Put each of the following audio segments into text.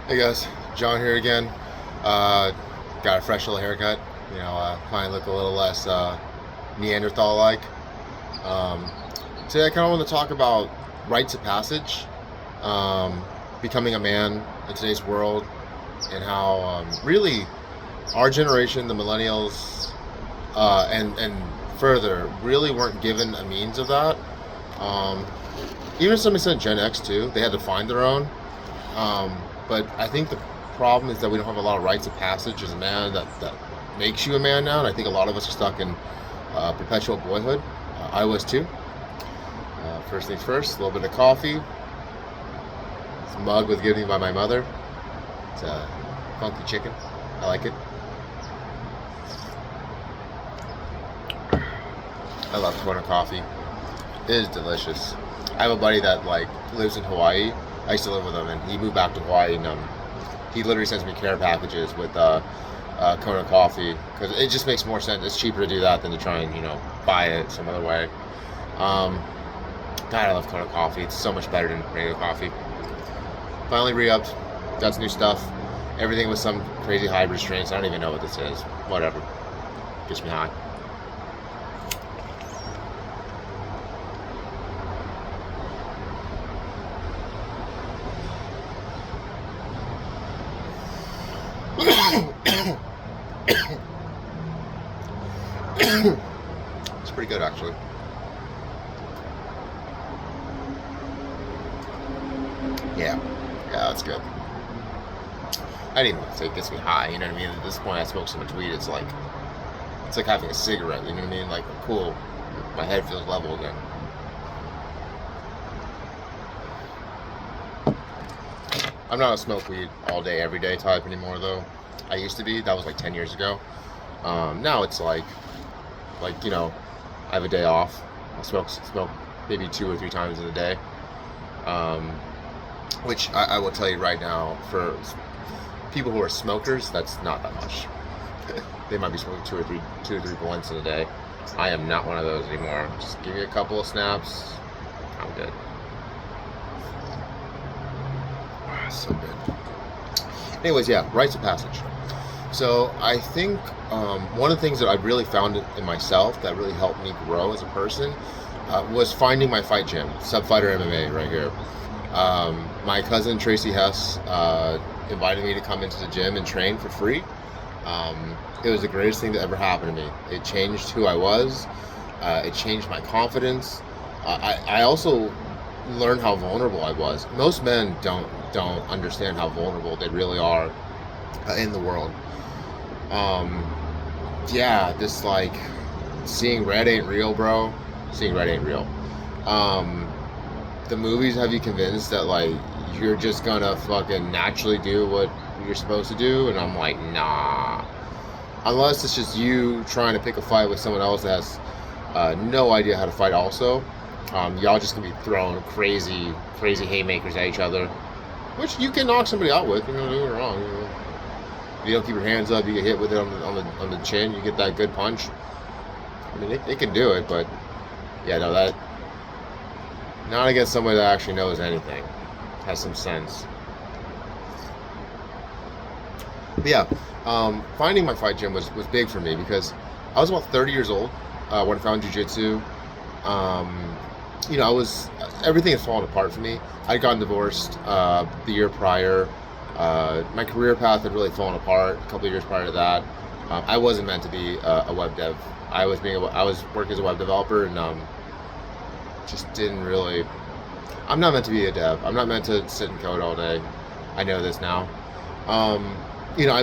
Hey guys, John here again. Uh, got a fresh little haircut. Finally look a little less Neanderthal-like. Um, Today I kind of want to talk about rites of passage, um, becoming a man in today's world, and how really our generation, the millennials, and further, really weren't given a means of that. Um, Even to some extent, Gen X too. They had to find their own. Um, but I think the problem is that we don't have a lot of rites of passage as a man that makes you a man now. And I think a lot of us are stuck in perpetual boyhood. I was too. First things first, a little bit of coffee. This mug was given me by my mother. It's a funky chicken. I like it. I love Kona coffee. It is delicious. I have a buddy that lives in Hawaii. I used to live with him, and he moved back to Hawaii, and he literally sends me care packages with Kona coffee because it just makes more sense. It's cheaper to do that than to try and buy it some other way. God, I love Kona coffee. It's so much better than regular coffee. Finally re-upped. Got some new stuff. Everything with some crazy hybrid strains. I don't even know what this is. Whatever. Gets me high. It's pretty good, actually. Yeah, that's good. I didn't even say it gets me high. You know what I mean? At this point, I smoke so much weed. It's like having a cigarette. You know what I mean? Like, cool. My head feels level again. I'm not a smoke weed all day, every day type anymore, though. I used to be. That was like 10 years ago. Now it's I have a day off. I'll smoke maybe 2 or 3 times in a day. Um, which I will tell you right now, for people who are smokers, that's not that much. They might be smoking two or three blunts in a day. I am not one of those anymore. Just give me a couple of snaps, I'm good. So good. Anyways, yeah, rites of passage. So I think one of the things that I really found in myself that really helped me grow as a person was finding my fight gym, Subfighter MMA, right here. My cousin Tracy Hess invited me to come into the gym and train for free. It was the greatest thing that ever happened to me. It changed who I was. It changed my confidence. I also learned how vulnerable I was. Most men don't understand how vulnerable they really are in the world. Yeah, this seeing red ain't real, bro. Seeing red ain't real. The movies have you convinced that you're just gonna fucking naturally do what you're supposed to do, and I'm like, nah. Unless it's just you trying to pick a fight with someone else that has no idea how to fight also. Y'all just gonna be throwing crazy haymakers at each other, which you can knock somebody out with. Don't get me wrong. If you don't keep your hands up, you get hit with it on the chin. You get that good punch. I mean, they can do it, but yeah, no, that not against somebody that actually knows anything, has some sense. But yeah, finding my fight gym was big for me because I was about 30 years old when I found jiu-jitsu. I was everything had fallen apart for me. I'd gotten divorced the year prior. My career path had really fallen apart a couple of years prior to that. I wasn't meant to be a web dev. I was working as a web developer and just didn't really. I'm not meant to be a dev. I'm not meant to sit and code all day. I know this now. I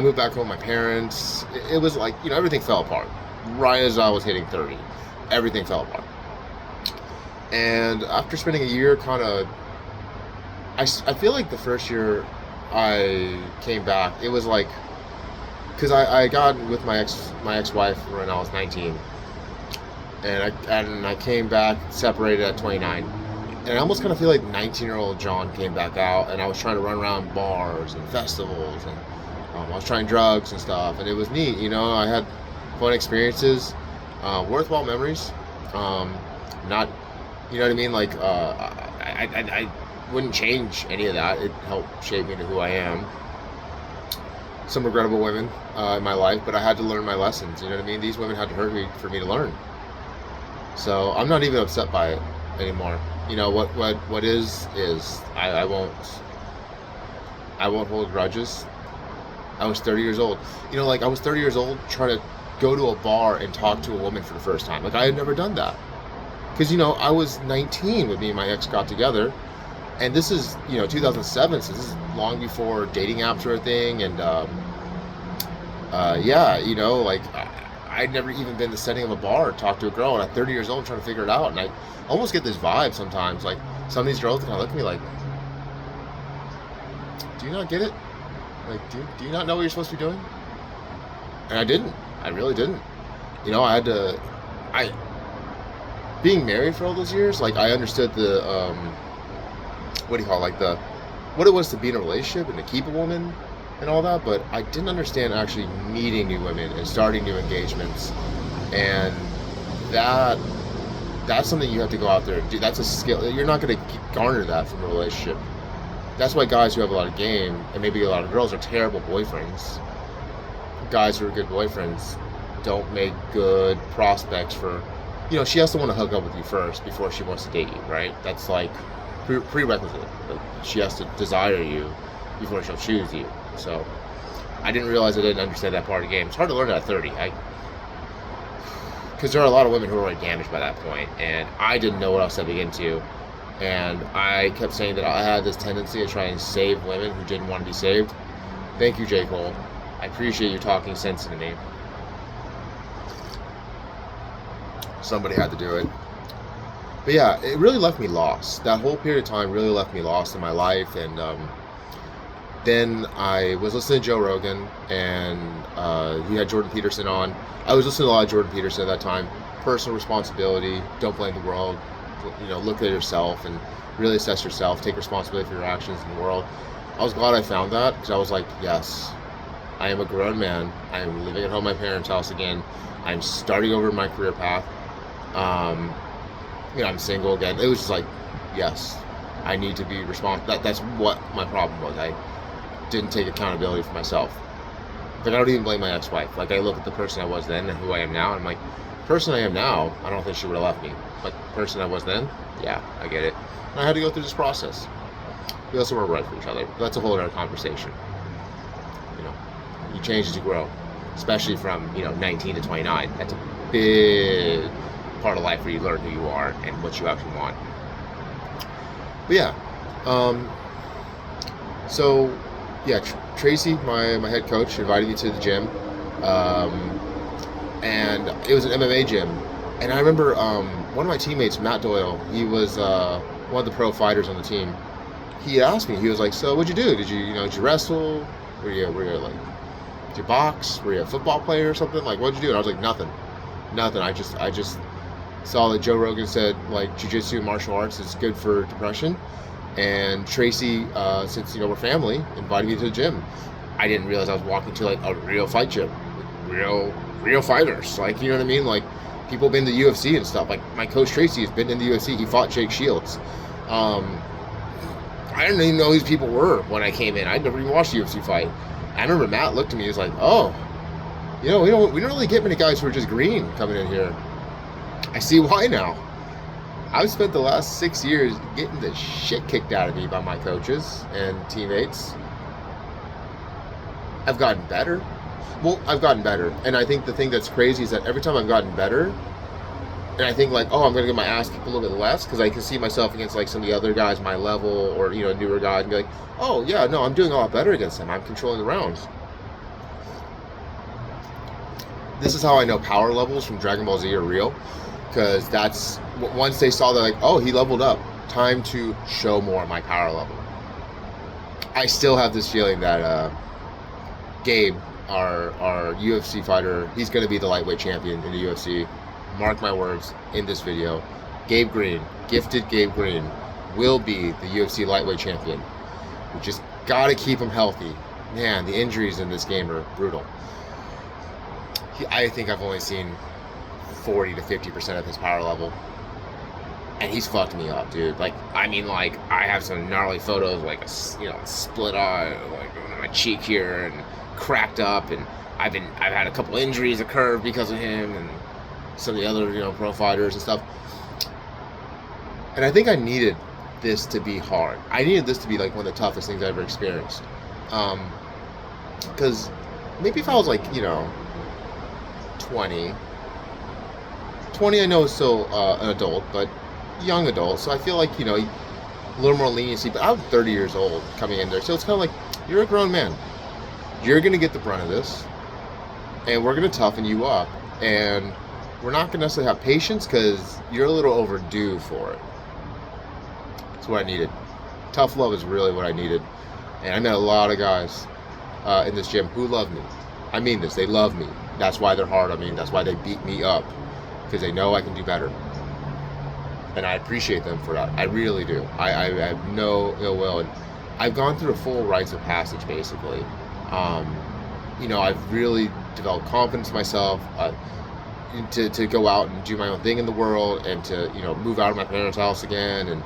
moved back home with my parents. It was everything fell apart. Right as I was hitting 30, everything fell apart. And after spending a year, I feel like the first year I came back, it was because I got with my ex-wife when I was 19, and I came back separated at 29, and I almost kind of feel like 19-year-old John came back out, and I was trying to run around bars and festivals, and I was trying drugs and stuff, and it was neat, I had fun experiences, worthwhile memories, not, you know what I mean, I wouldn't change any of that. It helped shape me to who I am. some regrettable women in my life, but I had to learn my lessons. You know what I mean? These women had to hurt me for me to learn. So I'm not even upset by it anymore. You know what is. I won't hold grudges. I was 30 years old. You know, like I was 30 years old trying to go to a bar and talk to a woman for the first time. Like I had never done that. Because, you know, I was 19 when me and my ex got together. And this is, you know, 2007, so this is long before dating apps were a thing. And, yeah, you know, like I'd never even been in the setting of a bar to talk to a girl. And at 30 years old, trying to figure it out. And I almost get this vibe sometimes. Like some of these girls kind of look at me like, do you not get it? Like, do you not know what you're supposed to be doing? And I didn't. I really didn't. You know, being married for all those years, like I understood the, what do you call it, like what it was to be in a relationship and to keep a woman and all that, but I didn't understand actually meeting new women and starting new engagements. And that's something you have to go out there and do. That's a skill. You're not going to garner that from a relationship. That's why guys who have a lot of game, and maybe a lot of girls, are terrible boyfriends. Guys who are good boyfriends don't make good prospects for, you know, she has to want to hook up with you first before she wants to date you, right? That's like prerequisite. Like she has to desire you before she'll choose you. So I didn't realize I didn't understand that part of the game. It's hard to learn at 30. Because there are a lot of women who are already damaged by that point, and I didn't know what I was stepping into. And I kept saying that I had this tendency to try and save women who didn't want to be saved. Thank you, J. Cole. I appreciate you talking sense into me. Somebody had to do it. But yeah, it really left me lost. That whole period of time really left me lost in my life. And then I was listening to Joe Rogan, and he had Jordan Peterson on. I was listening to a lot of Jordan Peterson at that time. Personal responsibility, don't blame the world. You know, look at yourself and really assess yourself. Take responsibility for your actions in the world. I was glad I found that, because I was like, yes, I am a grown man. I am living at home at my parents' house again. I'm starting over my career path. You know, I'm single again. It was just like, yes, I need to be responsible. That's what my problem was. I didn't take accountability for myself. Like, I don't even blame my ex-wife. Like, I look at the person I was then and who I am now, and I'm like, the person I am now, I don't think she would have left me. But the person I was then, yeah, I get it. And I had to go through this process. We also weren't right for each other. That's a whole other conversation. You know, you change as you grow, especially from, you know, 19 to 29. That's a big part of life where you learn who you are and what you actually want. But yeah, so yeah, Tracy, my head coach, invited me to the gym, and it was an MMA gym. And I remember one of my teammates, Matt Doyle, he was one of the pro fighters on the team. He asked me, he was like, "So what'd you do? Did you wrestle? Were you like, did you box? Were you a football player or something? Like, what'd you do?" And I was like, nothing. I just saw that Joe Rogan said, like, jiu-jitsu, martial arts is good for depression. And Tracy, since, you know, we're family, invited me to the gym. I didn't realize I was walking to, like, a real fight gym. Real fighters. Like, you know what I mean? Like, people have been to the UFC and stuff. Like, my coach Tracy has been in the UFC. He fought Jake Shields. I didn't even know who these people were when I came in. I'd never even watched a UFC fight. I remember Matt looked at me and was like, "Oh, you know, we don't really get many guys who are just green coming in here. I see why now." I've spent the last 6 years getting the shit kicked out of me by my coaches and teammates. I've gotten better. Well, I've gotten better. And I think the thing that's crazy is that every time I've gotten better, and I think, like, oh, I'm going to get my ass kicked a little bit less, because I can see myself against, like, some of the other guys my level, or, you know, newer guys, and be like, oh, yeah, no, I'm doing a lot better against them. I'm controlling the rounds. This is how I know power levels from Dragon Ball Z are real, because that's, once they saw that, like, oh, he leveled up, time to show more of my power level. I still have this feeling that Gabe, our UFC fighter, he's going to be the lightweight champion in the UFC. Mark my words in this video. Gabe Green, gifted Gabe Green, will be the UFC lightweight champion. We just got to keep him healthy. Man, the injuries in this game are brutal. I think I've only seen 40 to 50% of his power level. And he's fucked me up, dude. Like, I mean, like, I have some gnarly photos, like, a, you know, split eye, like, on my cheek here, and cracked up, and I've had a couple injuries occur because of him, and some of the other pro fighters and stuff. And I think I needed this to be hard. I needed this to be like one of the toughest things I ever experienced. Because maybe if I was like 20, I know is still an adult, but young adult. So I feel like a little more leniency. But I'm 30 years old coming in there, so it's kind of like you're a grown man. You're gonna get the brunt of this, and we're gonna toughen you up, and we're not gonna necessarily have patience because you're a little overdue for it. That's what I needed. Tough love is really what I needed, and I met a lot of guys in this gym who love me. I mean this. They love me. That's why they're hard on me. That's why they beat me up, because they know I can do better. And I appreciate them for that. I really do. I have no ill will. And I've gone through a full rites of passage, basically. I've really developed confidence in myself to go out and do my own thing in the world, and to move out of my parents' house again. And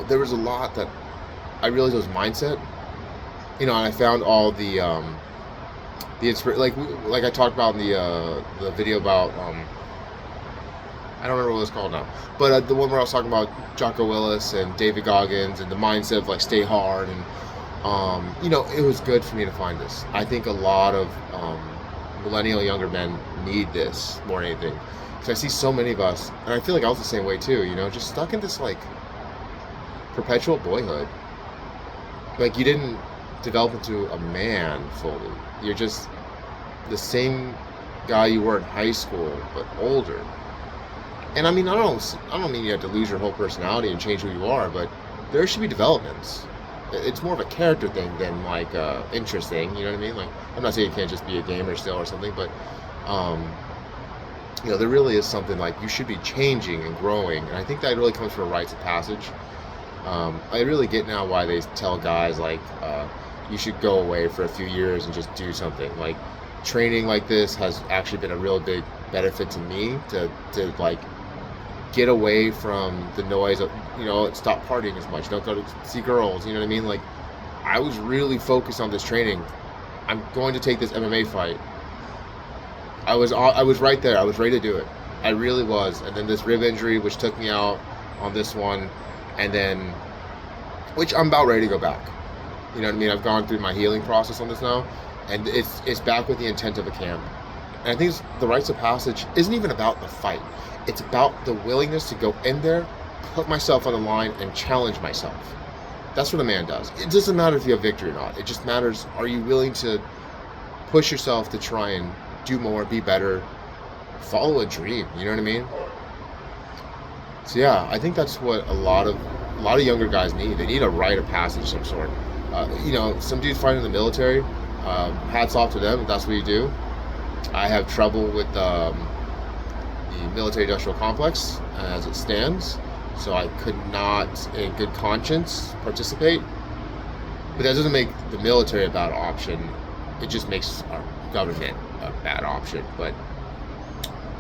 there was a lot that I realized was mindset. And I found all the like I talked about in the video about I don't remember what it's called now, but the one where I was talking about Jocko Willis and David Goggins and the mindset of like stay hard, and it was good for me to find this. I think a lot of millennial younger men need this more than anything, because I see so many of us, and I feel like I was the same way too, just stuck in this like perpetual boyhood. Like you didn't develop into a man fully. You're just the same guy you were in high school, but older. And I mean, I don't mean you have to lose your whole personality and change who you are, but there should be developments. It's more of a character thing than like interest thing. You know what I mean? Like, I'm not saying you can't just be a gamer still or something, but there really is something like you should be changing and growing. And I think that really comes from rites of passage. I really get now why they tell guys like you should go away for a few years and just do something. Like training like this has actually been a real big benefit to me to like get away from the noise of stop partying as much, don't go to see girls, you know what I mean? Like I was really focused on this training. I'm going to take this MMA fight. I was right there. I was ready to do it. I really was. And then this rib injury, which took me out on this one, and then which I'm about ready to go back. You know what I mean? I've gone through my healing process on this now, and it's back with the intent of a camp. And I think the rites of passage isn't even about the fight. It's about the willingness to go in there, put myself on the line, and challenge myself. That's what a man does. It doesn't matter if you have victory or not. It just matters, are you willing to push yourself to try and do more, be better, follow a dream, you know what I mean? So yeah, I think that's what a lot of younger guys need. They need a rite of passage of some sort. Some dudes fight in the military. Hats off to them if that's what you do. I have trouble with the military-industrial complex as it stands, so I could not, in good conscience, participate. But that doesn't make the military a bad option. It just makes our government a bad option. But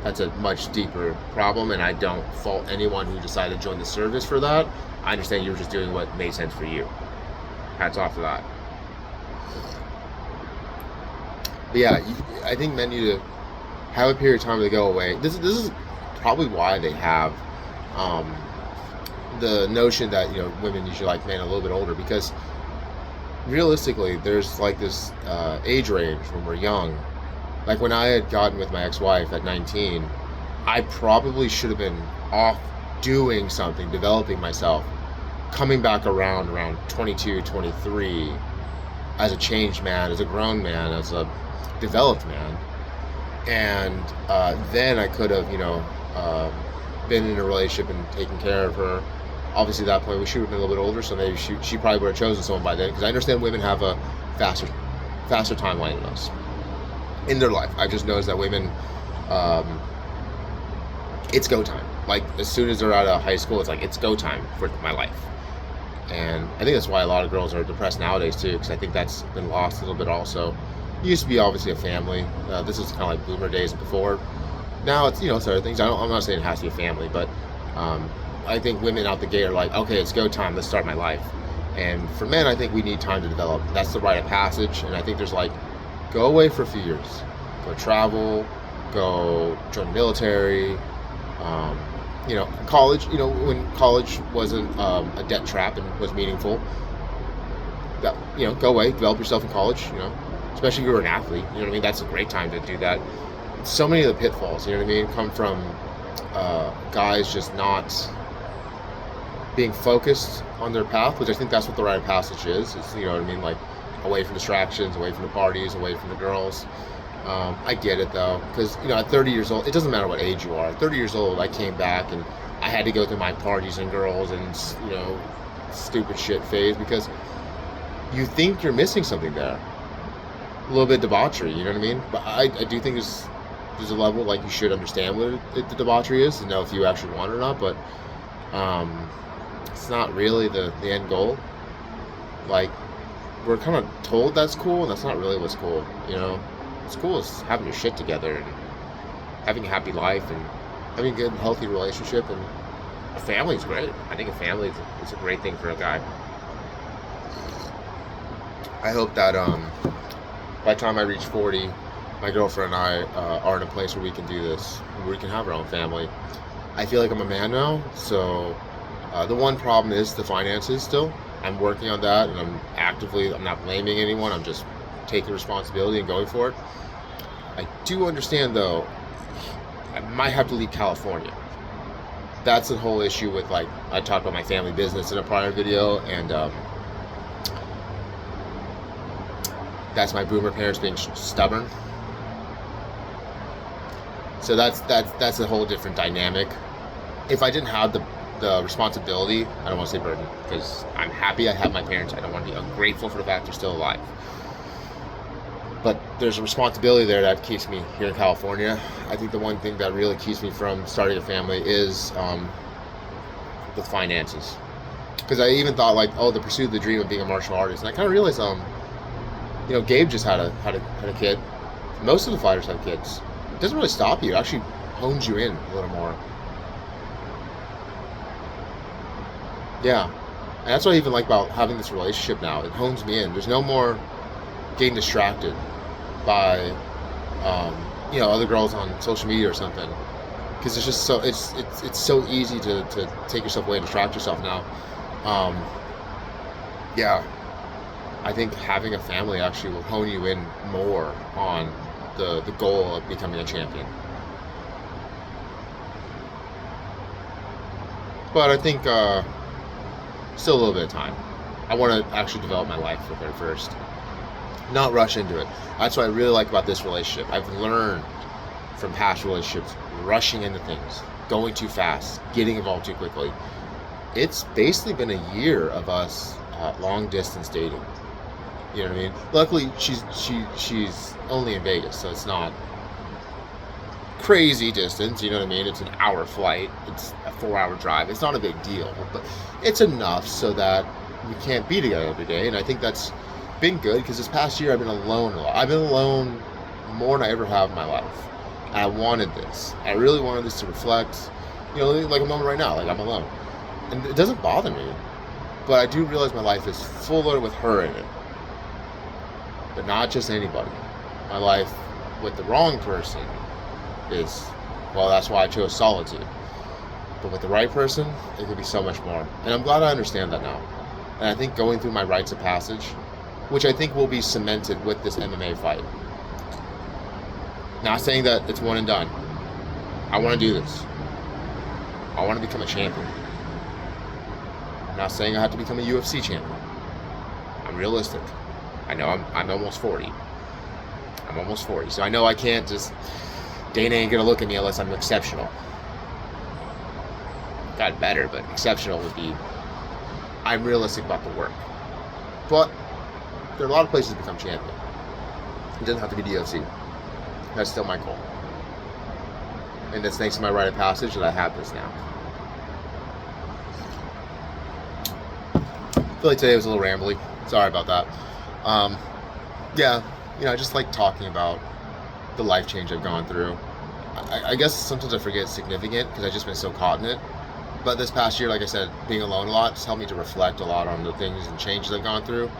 that's a much deeper problem, and I don't fault anyone who decided to join the service for that. I understand you were just doing what made sense for you. Hats off to that. But yeah, I think men need to have a period of time to go away. This is probably why they have the notion that women usually like men a little bit older, because realistically there's like this age range when we're young. Like when I had gotten with my ex-wife at 19, I probably should have been off doing something, developing myself, coming back around 22, 23 as a changed man, as a grown man, as a developed man. And then I could have been in a relationship and taken care of her. Obviously at that point we should have been a little bit older, so maybe she probably would have chosen someone by then, because I understand women have a faster timeline than us in their life. I just noticed that women, it's go time. Like as soon as they're out of high school, it's like it's go time for my life. And I think that's why a lot of girls are depressed nowadays too, because I think that's been lost a little bit also. It used to be obviously a family. This is kind of like boomer days before. Now it's it's other things. I'm not saying it has to be a family, but I think women out the gate are like, okay, it's go time. Let's start my life. And for men, I think we need time to develop. That's the rite of passage. And I think there's like, go away for a few years, go travel, go join the military. College. When college wasn't a debt trap and was meaningful, go away, develop yourself in college. Especially if you're an athlete. You know what I mean? That's a great time to do that. So many of the pitfalls, you know what I mean, come from guys just not being focused on their path, which I think that's what the rite of passage is. You know what I mean? Like, away from distractions, away from the parties, away from the girls. I get it though, because at 30 years old, it doesn't matter what age you are. At 30 years old, I came back and I had to go through my parties and girls and stupid shit phase, because you think you're missing something there. A little bit of debauchery, you know what I mean? But I do think there's a level, like, you should understand what the debauchery is to know if you actually want it or not. But it's not really the end goal. Like, we're kind of told that's cool, and that's not really what's cool. What's cool is having your shit together and having a happy life and having a good, healthy relationship, and a family is great. I think a family is a great thing for a guy. I hope that by the time I reach 40, my girlfriend and I are in a place where we can do this, where we can have our own family. I feel like I'm a man now, so the one problem is the finances still. I'm working on that, and I'm not blaming anyone, I'm just taking responsibility and going for it. I do understand, though, I might have to leave California. That's the whole issue with, like, I talked about my family business in a prior video, and that's my boomer parents being stubborn. So that's a whole different dynamic. If I didn't have the responsibility, I don't want to say burden, because I'm happy I have my parents. I don't want to be ungrateful for the fact they're still alive. But there's a responsibility there that keeps me here in California. I think the one thing that really keeps me from starting a family is the finances. Because I even thought, like, the pursuit of the dream of being a martial artist, and I kind of realized, Gabe just had a kid. Most of the fighters have kids. It doesn't really stop you. It actually hones you in a little more. Yeah. And that's what I even like about having this relationship now. It hones me in. There's no more getting distracted by other girls on social media or something, because it's just it's so easy to take yourself away and distract yourself now. I think having a family actually will hone you in more on the goal of becoming a champion. But I think still a little bit of time. I want to actually develop my life with her first, not rush into it. That's what I really like about this relationship. I've learned from past relationships, rushing into things, going too fast, getting involved too quickly. It's basically been a year of us long distance dating. You know what I mean? Luckily, she's only in Vegas, so it's not crazy distance. You know what I mean? It's an hour flight. It's a 4-hour drive. It's not a big deal, but it's enough so that we can't be together every day. And I think that's been good, because this past year I've been alone a lot. I've been alone more than I ever have in my life. And I wanted this. I really wanted this to reflect, like a moment right now, like I'm alone. And it doesn't bother me, but I do realize my life is fuller with her in it. But not just anybody. My life with the wrong person is, that's why I chose solitude. But with the right person, it could be so much more. And I'm glad I understand that now. And I think going through my rites of passage, which I think will be cemented with this MMA fight. Not saying that it's one and done. I want to do this. I want to become a champion. I'm not saying I have to become a UFC champion. I'm realistic. I know I'm almost 40. I'm almost 40. So I know I can't just... Dana ain't going to look at me unless I'm exceptional. Got better, but exceptional would be... I'm realistic about the work. But there are a lot of places to become champion. It doesn't have to be the UFC. That's still my goal. And it's thanks to my rite of passage that I have this now. I feel like today was a little rambly. Sorry about that. I just like talking about the life change I've gone through. I guess sometimes I forget it's significant because I've just been so caught in it. But this past year, like I said, being alone a lot has helped me to reflect a lot on the things and changes I've gone through.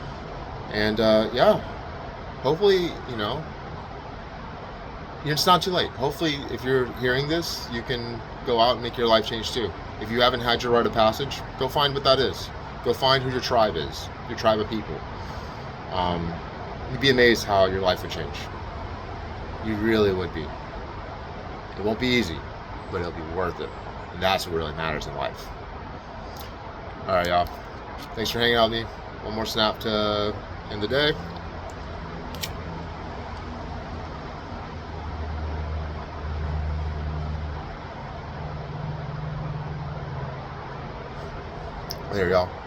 And yeah, hopefully, it's not too late. Hopefully, if you're hearing this, you can go out and make your life change too. If you haven't had your rite of passage, go find what that is. Go find who your tribe is, your tribe of people. You'd be amazed how your life would change. You really would be. It won't be easy, but it'll be worth it. And that's what really matters in life. All right, y'all. Thanks for hanging out with me. One more snap to end the day. There, y'all.